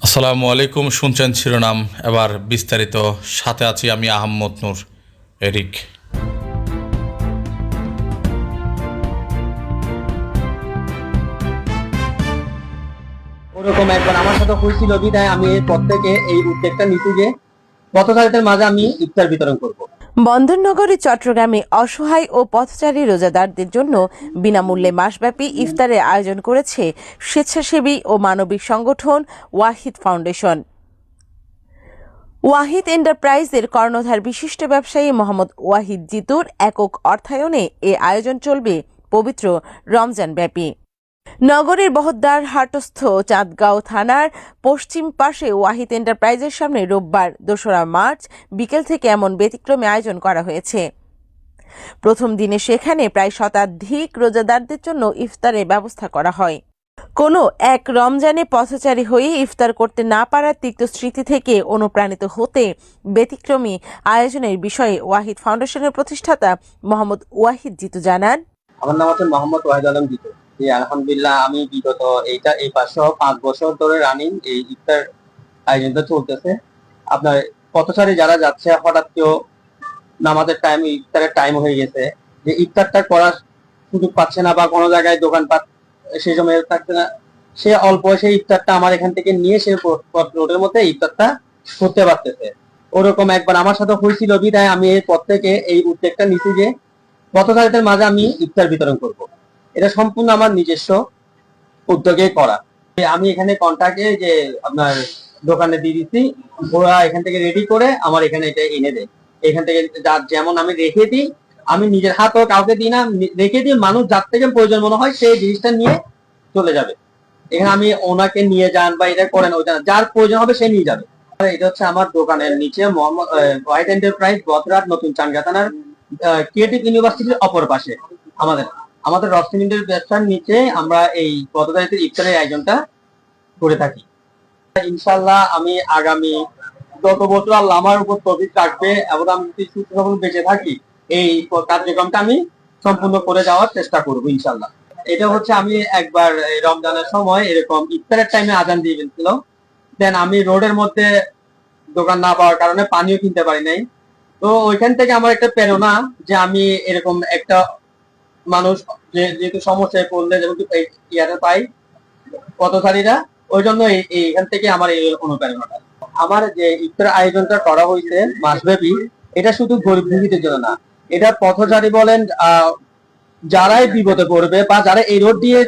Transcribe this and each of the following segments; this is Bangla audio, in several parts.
আসসালামু আলাইকুম। শুনছেন শিরোনাম, এবার বিস্তারিত। সাথে আছি আমি আহমদ নূর এরিক। ওরকম একবার আমার সাথে হয়েছিল বিধায় আমি এরপর থেকে এই উদ্যোগটা নিচ্ছি যে পথচারীদের মাঝে আমি ইফতার বিতরণ করব। বন্দরনগরী চট্টগ্রামে অসহায় ও পথচারী রোজাদারদের জন্য বিনামূল্যে মাসব্যাপী ইফতারের আয়োজন করেছে স্বেচ্ছাসেবী ও মানবিক সংগঠন ওয়াহিদ ফাউন্ডেশন। ওয়াহিদ এন্টারপ্রাইজের কর্ণধার বিশিষ্ট ব্যবসায়ী মোহাম্মদ ওয়াহিদ জিতুর একক অর্থায়নে এ আয়োজন চলবে পবিত্র রমজান ব্যাপী। নগরীর বহদ্দার হাটস্থ চাঁদগাঁও থানার পশ্চিম পাশে ওয়াহিদ এন্টারপ্রাইজের সামনে রোববার ২রা মার্চ বিকেল থেকে এমন ব্যতিক্রমে আয়োজন করা হয়েছে। প্রথম দিনে সেখানে প্রায় শতাধিক রোজাদারদের জন্য ইফতারের ব্যবস্থা করা হয়। কোনো এক রমজানে পথচারী হয়ে ইফতার করতে না পারার তিক্ত স্মৃতি থেকে অনুপ্রাণিত হতে ব্যতিক্রমী আয়োজনের বিষয়ে ওয়াহিদ ফাউন্ডেশনের প্রতিষ্ঠাতা মোহাম্মদ ওয়াহিদ জিতু জানান, আমার নাম হচ্ছে মোহাম্মদ ওয়াহিদ আলম জিতু। আলহামদুলিল্লাহ, আমি বিগত এই 5 বছর ধরে রানিং এই ইফতার আয়োজনটা চলতেছে। আপনার পথচারী যারা যাচ্ছে, হঠাৎ কেউ নামাজের টাইম, ইফতারের টাইম হয়ে গেছে, যে ইফতারটা করার সুযোগ পাচ্ছে না বা কোনো জায়গায় দোকানপাট সেই সময় থাকছে না, সে অল্প সেই ইফতারটা আমার এখান থেকে নিয়ে সে রোডের মধ্যে ইফতারটা করতে পারতেছে। ওরকম একবার আমার সাথে হয়েছিল বিধায় আমি এরপর থেকে এই উদ্যোগটা নিচ্ছি যে পথচারীদের মাঝে আমি ইফতার বিতরণ করব। এটা সম্পূর্ণ আমার নিজস্ব উদ্যোগে করা। আমি এখানে কন্টাক্টে যে আপনার দোকানে দিয়ে দিচ্ছি, ওরা এখান থেকে রেডি করে আমার এখানে এটা এনে দেয়। এখান থেকে যেমন আমি রেখে দিই, আমি নিজের হাতও কাউকে দিই না, রেখে দিই। মানুষ যার থেকে প্রয়োজন মনে হয় সেই জিনিসটা নিয়ে চলে যাবে। এখানে আমি ওনাকে নিয়ে যান বা এটা করেন, ওইটা যার প্রয়োজন হবে সে নিয়ে যাবে। এটা হচ্ছে আমার দোকানের নিচে মোহাম্মদ ওয়াহিদ এন্টারপ্রাইজ, বদরাত, নতুন চাঙ্গা থানার ক্রিয়েটিভ ইউনিভার্সিটির অপর পাশে আমাদের রসমিন্ডের ব্যবসার নিচে আমরা এই পথচারীদের ইফতারের আয়োজনটা করে থাকি। ইনশাল্লাহ আমি আগামী যত বছর আল্লাহ আমার উপর তৌফিক রাখবে এবং আমি যদি সুস্থ সবল বেঁচে থাকি, এই কার্যক্রমটা আমি সম্পূর্ণ করে যাওয়ার চেষ্টা করবো ইনশাল্লাহ। এটা হচ্ছে আমি একবার রমজানের সময় এরকম ইফতারের টাইমে আজান দিয়ে ফেলছিল। দেন আমি রোডের মধ্যে দোকান না পাওয়ার কারণে পানিও কিনতে পারি নাই। তো ওইখান থেকে আমার একটা প্রেরণা যে আমি এরকম একটা মানুষ যেহেতু সমস্যায় পড়লে যেমন ইয়াতে পাই পথচারীরা, ওই জন্য এইখান থেকে আমার এই অনুপ্রেরণাটা। আমার যে ইফতার আয়োজনটা করা হয়েছে মাসব্যাপী, এটা শুধু গরিব দুঃখীদের জন্য না, এটা পথচারী বলেন, যারাই বিপদে পড়বে বা যারা এই রোড দিয়ে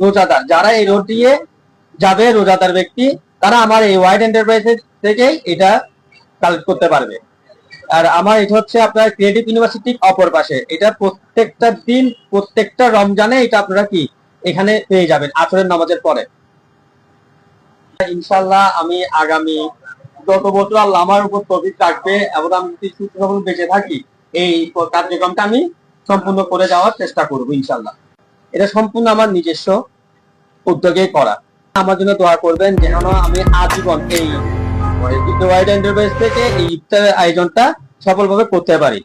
রোজাদার, যারা এই রোড দিয়ে যাবে রোজাদার ব্যক্তি, তারা আমার এই ওয়াহিদ এন্টারপ্রাইজের থেকে এটা কালেক্ট করতে পারবে। আর আমার এটা হচ্ছে আপনার ক্রিয়েটিভ ইউনিভার্সিটি অপর পাশে। এটা প্রত্যেকটা দিন, প্রত্যেকটা রমজানে এটা আপনারা কি এখানে পেয়ে যাবেন আসরের নামাজের পরে। ইনশাল্লাহ আমি আগামী যত বছর আল্লাহ আমার উপর তৌফিক রাখবে এবং আমি যদি সুস্থ সবল বেঁচে থাকি, এই কার্যক্রমটা আমি সম্পূর্ণ করে যাওয়ার চেষ্টা করবো ইনশাল্লাহ। এটা সম্পূর্ণ আমার নিজস্ব উদ্যোগে করা। আমার জন্য দোয়া করবেন যেন আমি আজীবন এই ওয়াহিদ এন্টারপ্রাইজ থেকে এই ইফতারের আয়োজনটা সফলভাবে করতে পারি।